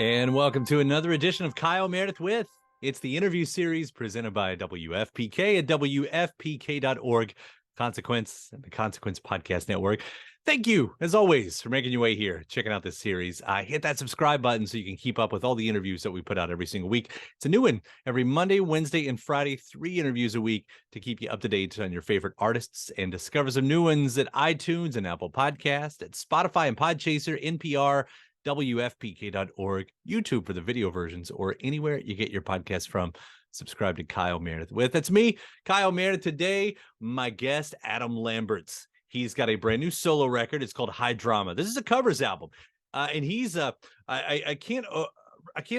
And welcome to another edition of Kyle Meredith with. It's the interview series presented by WFPK at WFPK.org, Consequence, and the Consequence Podcast Network. Thank you, as always, for making your way here, checking out this series. Hit that subscribe button so you can keep up with all the interviews that we put out every single week. It's a new one every Monday, Wednesday, and Friday, 3 interviews a week to keep you up to date on your favorite artists and discover some new ones at iTunes and Apple Podcast, at Spotify and Podchaser, NPR, WFPK.org, YouTube for the video versions, or anywhere you get your podcasts from. Subscribe to Kyle Meredith with. That's me, Kyle Meredith. Today, my guest, Adam Lambert. He's got a brand new solo record. It's called High Drama. This is a covers album. And he's, I can't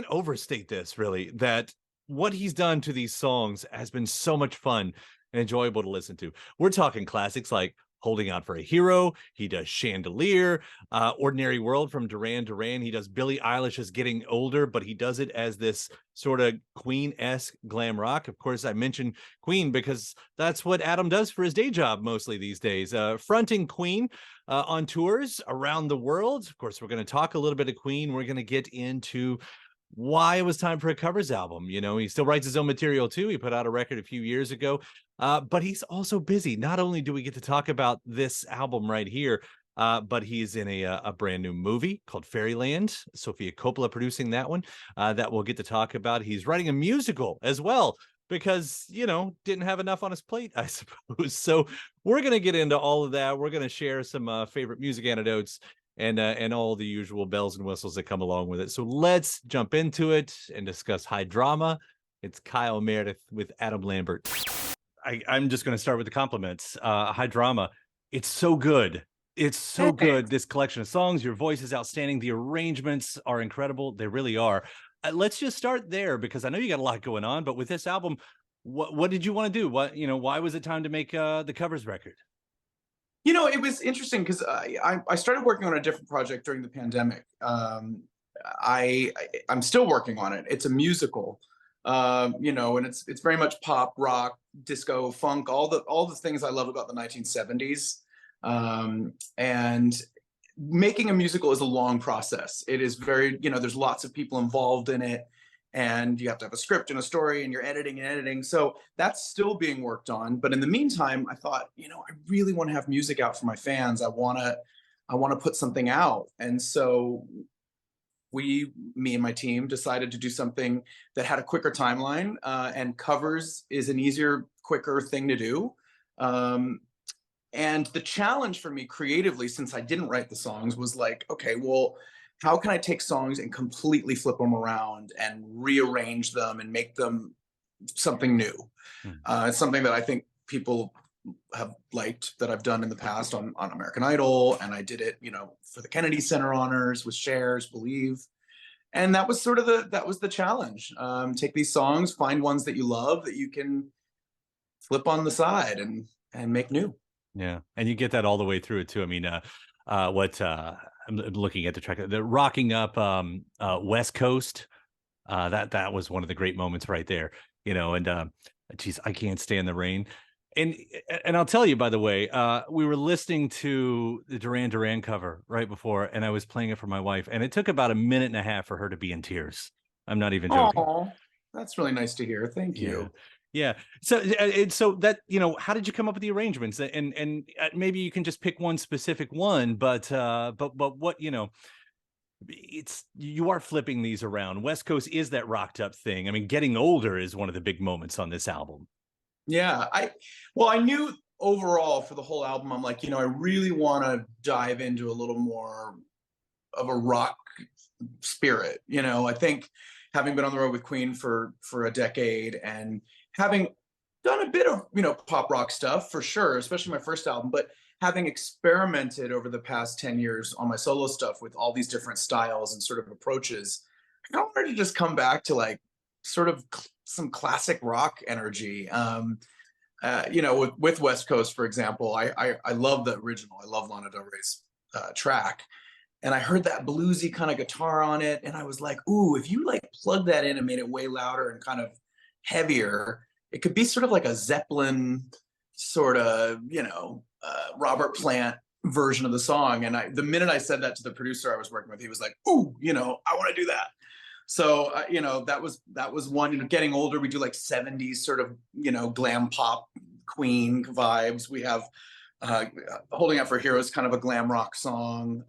overstate this really, that what he's done to these songs has been so much fun and enjoyable to listen to. We're talking classics like Holding Out for a Hero. He does Chandelier, Ordinary World from Duran Duran. He does Billie Eilish is Getting Older, but he does it as this sort of Queen-esque glam rock. Of course, I mentioned Queen because that's what Adam does for his day job mostly these days, fronting Queen on tours around the world. Of course, we're going to talk a little bit of Queen. We're going to get into why it was time for a covers album. You know, he still writes his own material too. He put out a record a few years ago, but he's also busy. Not only do we get to talk about this album right here, but he's in a brand new movie called Fairyland. Sophia Coppola producing that one, that we'll get to talk about. He's writing a musical as well because, you know, didn't have enough on his plate, I suppose. So we're going to get into all of that. We're going to share some favorite music anecdotes and all the usual bells and whistles that come along with it. So let's jump into it and discuss High Drama. It's Kyle Meredith with Adam Lambert. I'm just going to start with the compliments. High Drama, it's so good. It's so good, this collection of songs. Your voice is outstanding. The arrangements are incredible. They really are. Let's just start there because I know you got a lot going on, but with this album, what did you want to do? Why was it time to make the covers record? You know, it was interesting because I started working on a different project during the pandemic. I'm still working on it. It's a musical, and it's very much pop, rock, disco, funk, all the things I love about the 1970s. And making a musical is a long process. It is very, there's lots of people involved in it. And you have to have a script and a story and you're editing. So that's still being worked on. But in the meantime, I thought, I really want to have music out for my fans. I want to put something out. And so me and my team decided to do something that had a quicker timeline, and covers is an easier, quicker thing to do. And the challenge for me creatively, since I didn't write the songs, was like, okay, well, how can I take songs and completely flip them around and rearrange them and make them something new? It's something that I think people have liked that I've done in the past on American Idol. And I did it, for the Kennedy Center honors with Cher's Believe. And that was sort of the challenge. Take these songs, find ones that you love that you can flip on the side and make new. Yeah. And you get that all the way through it too. I mean, I'm looking at the track, the rocking up West Coast. That was one of the great moments right there, and geez, I can't stand the rain. And I'll tell you, by the way, we were listening to the Duran Duran cover right before, and I was playing it for my wife, and it took about a minute and a half for her to be in tears. I'm not even joking. Oh, that's really nice to hear. Thank you. Yeah. So that, how did you come up with the arrangements? And maybe you can just pick one specific one, but what, you are flipping these around. West Coast is that rocked up thing. I mean, Getting Older is one of the big moments on this album. Yeah. I knew overall for the whole album, I'm like, I really want to dive into a little more of a rock spirit. I think having been on the road with Queen for a decade and having done a bit of, pop rock stuff for sure, especially my first album, but having experimented over the past 10 years on my solo stuff with all these different styles and sort of approaches, I wanted to just come back to like sort of some classic rock energy. With West Coast, for example, I love the original. I love Lana Del Rey's track. And I heard that bluesy kind of guitar on it. And I was like, ooh, if you like plug that in and made it way louder and kind of heavier, it could be sort of like a Zeppelin sort of, Robert Plant version of the song. And the minute I said that to the producer I was working with, he was like, ooh, I want to do that. So you know, that was one. You know, getting older, we do like 70s sort of, you know, glam pop Queen vibes. We have Holding Out for Heroes, kind of a glam rock song.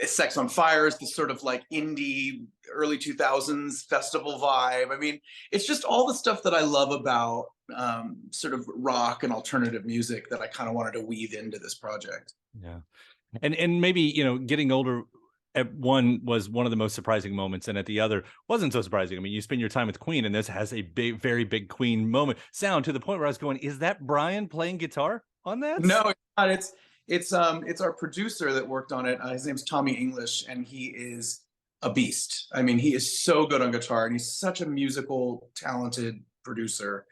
Sex on Fire is this sort of like indie early 2000s festival vibe. I mean, it's just all the stuff that I love about sort of rock and alternative music that I kind of wanted to weave into this project. Yeah. And maybe, you know, getting older at one was one of the most surprising moments, and at the other wasn't so surprising. I mean, you spend your time with Queen, and this has a big, very big Queen moment sound, to the point where I was going, is that Brian playing guitar on that? No, it's not. It's our producer that worked on it. His name's Tommy English, and he is a beast. I mean, he is so good on guitar, and he's such a musical, talented producer.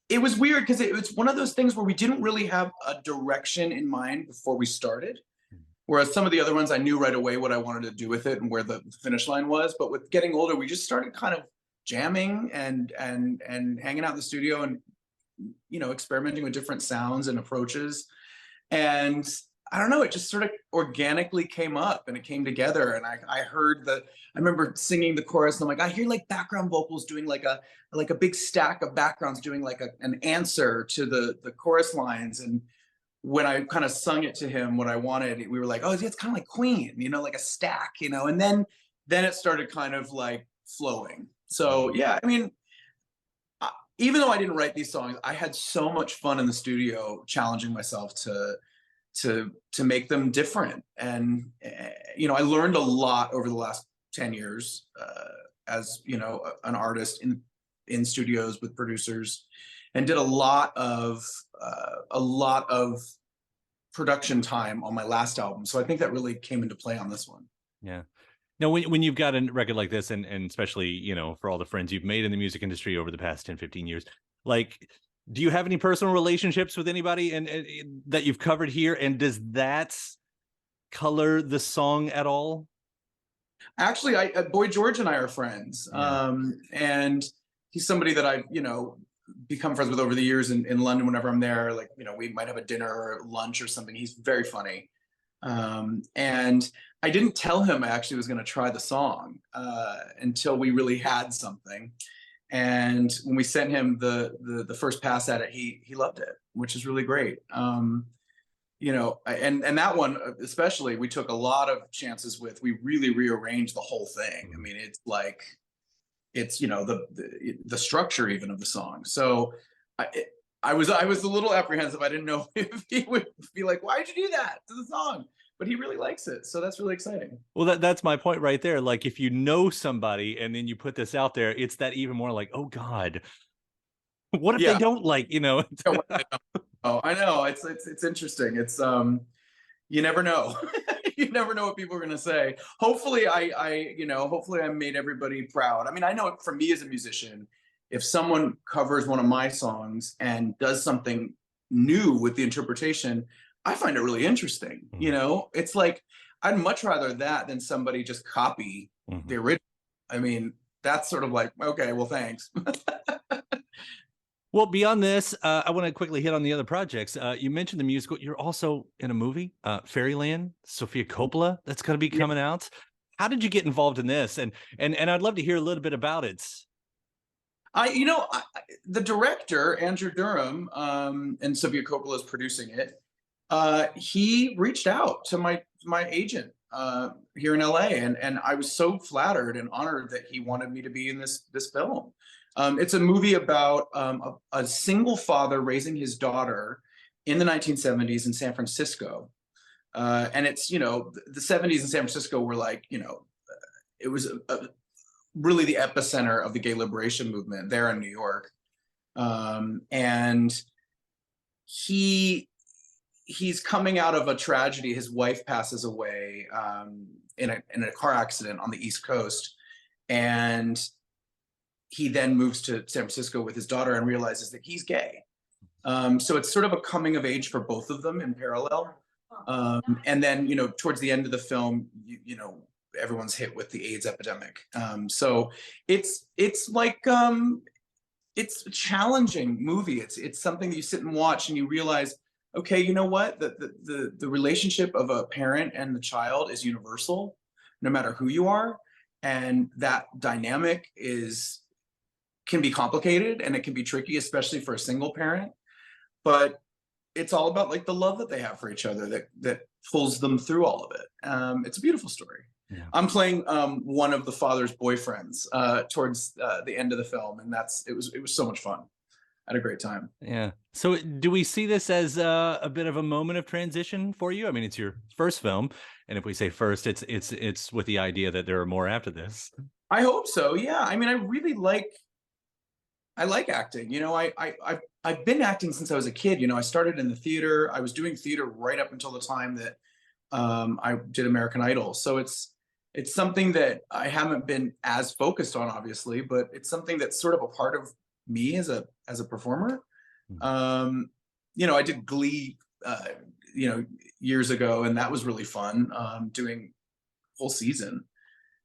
It was weird because it's one of those things where we didn't really have a direction in mind before we started. Whereas some of the other ones, I knew right away what I wanted to do with it and where the finish line was. But with Getting Older, we just started kind of jamming and hanging out in the studio and, you know, experimenting with different sounds and approaches. And I don't know, it just sort of organically came up and it came together. And I remember singing the chorus, and I'm like, I hear like background vocals doing like a big stack of backgrounds doing like an answer to the chorus lines. And when I kind of sung it to him what I wanted, we were like, oh, it's kind of like Queen, you know, like a stack, you know. And then it started kind of like flowing. So yeah, I mean, even though I didn't write these songs, I had so much fun in the studio challenging myself to make them different. And you know, I learned a lot over the last 10 years as, you know, an artist in studios with producers, and did a lot of production time on my last album. So I think that really came into play on this one. Yeah. Now, when you've got a record like this, and especially, you know, for all the friends you've made in the music industry over the past 10, 15 years, like, do you have any personal relationships with anybody and that you've covered here? And does that color the song at all? Actually, Boy George and I are friends. Yeah. And he's somebody that I've, you know, become friends with over the years in London. Whenever I'm there, like, you know, we might have a dinner or lunch or something. He's very funny. And I didn't tell him I actually was going to try the song until we really had something. And when we sent him the first pass at it, he loved it, which is really great. You know, and that one especially, we took a lot of chances with. We really rearranged the whole thing. I mean, it's like, it's, you know, the structure even of the song. So I was a little apprehensive. I didn't know if he would be like, why'd you do that to the song? But he really likes it. So that's really exciting. Well, that's my point right there. Like, if you know somebody and then you put this out there, it's that even more like, oh God, what if they don't like, you know? Oh, I know. It's interesting. It's you never know. You never know what people are going to say. Hopefully hopefully I made everybody proud. I mean, I know for me as a musician, if someone covers one of my songs and does something new with the interpretation, I find it really interesting. Mm-hmm. You know, it's like, I'd much rather that than somebody just copy the original. I mean, that's sort of like, okay, well, thanks. Well, beyond this, I want to quickly hit on the other projects. You mentioned the musical. You're also in a movie, Fairyland, Sophia Coppola, that's going to be coming out. How did you get involved in this? And I'd love to hear a little bit about it. The director, Andrew Durham, and Sophia Coppola is producing it. He reached out to my agent here in LA, and I was so flattered and honored that he wanted me to be in this film. It's a movie about a single father raising his daughter in the 1970s in San Francisco. And it's, you know, the 70s in San Francisco were like, you know, it was really the epicenter of the gay liberation movement there in New York. And he's coming out of a tragedy. His wife passes away in a car accident on the East Coast. And he then moves to San Francisco with his daughter and realizes that he's gay. So it's sort of a coming of age for both of them in parallel. And then, you know, towards the end of the film, you know, everyone's hit with the AIDS epidemic. So it's like, it's a challenging movie. It's something that you sit and watch and you realize, okay, you know what? The relationship of a parent and the child is universal. no matter who you are. And that dynamic can be complicated and it can be tricky, especially for a single parent. But it's all about like the love that they have for each other that pulls them through all of it. It's a beautiful story. Yeah. I'm playing one of the father's boyfriends towards the end of the film, and it was so much fun. I had a great time. Yeah. So do we see this as a bit of a moment of transition for you? I mean, it's your first film, and if we say first, it's with the idea that there are more after this. I hope so. Yeah. I mean, I like acting. You know, I've been acting since I was a kid. You know, I started in the theater. I was doing theater right up until the time that I did American Idol. So it's something that I haven't been as focused on, obviously, but it's something that's sort of a part of me as a performer. You know, I did Glee, you know, years ago, and that was really fun, doing whole season.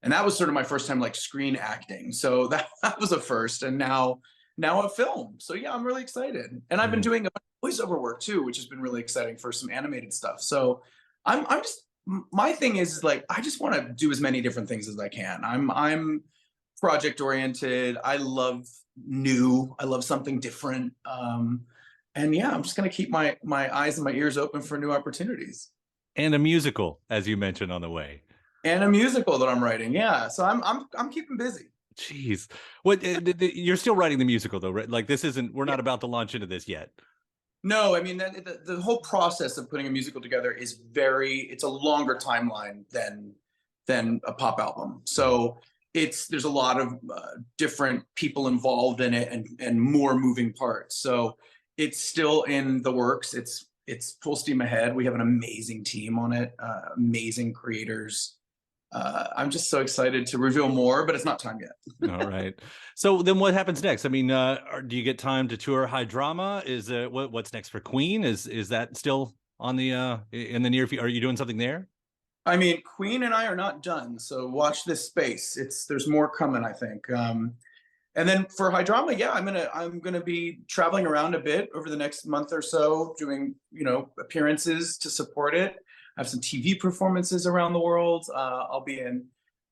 And that was sort of my first time like screen acting. So that was a first, and now a film. So yeah, I'm really excited. And I've been doing a voiceover work too, which has been really exciting for some animated stuff. So I'm just, my thing is like, I just want to do as many different things as I can. I'm project oriented. I love new. I love something different. And yeah, I'm just going to keep my eyes and my ears open for new opportunities. And a musical, as you mentioned on the way. And a musical that I'm writing. Yeah. So I'm keeping busy. Jeez. What you're still writing the musical though, right? Like this isn't, we're not about to launch into this yet. No, I mean, the whole process of putting a musical together is it's a longer timeline than a pop album. So there's a lot of different people involved in it and more moving parts. So it's still in the works. It's full steam ahead. We have an amazing team on it, amazing creators. I'm just so excited to reveal more, but it's not time yet. All right. So then what happens next? I mean, do you get time to tour High Drama? Is what's next for Queen? Is that still on the in the near future? Are you doing something there? I mean, Queen and I are not done. So watch this space. There's more coming, I think. And then for High Drama, yeah, I'm gonna be traveling around a bit over the next month or so, doing, you know, appearances to support it. I have some TV performances around the world. I'll be in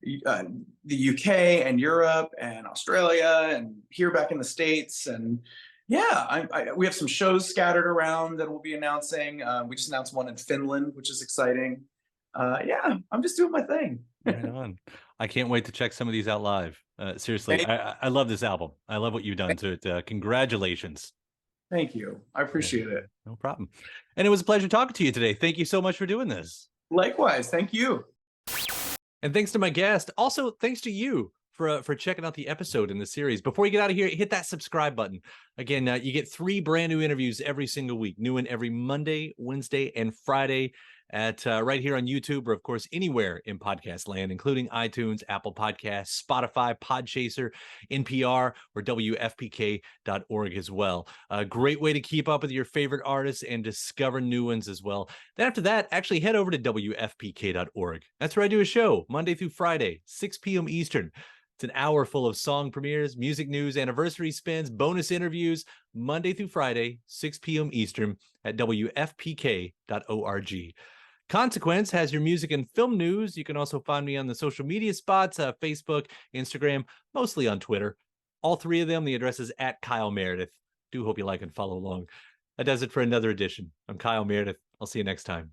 the UK and Europe and Australia and here back in the States. And yeah, we have some shows scattered around that we'll be announcing. We just announced one in Finland, which is exciting. Yeah, I'm just doing my thing. Right on. I can't wait to check some of these out live. Seriously, I love this album. I love what you've done to it. Congratulations. Thank you. I appreciate it. No problem. And it was a pleasure talking to you today. Thank you so much for doing this. Likewise. Thank you. And thanks to my guest. Also, thanks to you for checking out the episode in the series. Before you get out of here, hit that subscribe button. Again, you get 3 brand new interviews every single week. New one every Monday, Wednesday, and Friday at right here on YouTube, or of course anywhere in podcast land, including iTunes, Apple Podcasts, Spotify, Podchaser, NPR, or WFPK.org as well. A great way to keep up with your favorite artists and discover new ones as well. Then after that, actually head over to WFPK.org. That's where I do a show Monday through Friday, 6 p.m. Eastern. It's an hour full of song premieres, music news, anniversary spins, bonus interviews, Monday through Friday, 6 p.m. Eastern at WFPK.org. Consequence has your music and film news. You can also find me on the social media spots, Facebook, Instagram, mostly on Twitter. All 3 of them, the address is at Kyle Meredith. Do hope you like and follow along. That does it for another edition. I'm Kyle Meredith. I'll see you next time.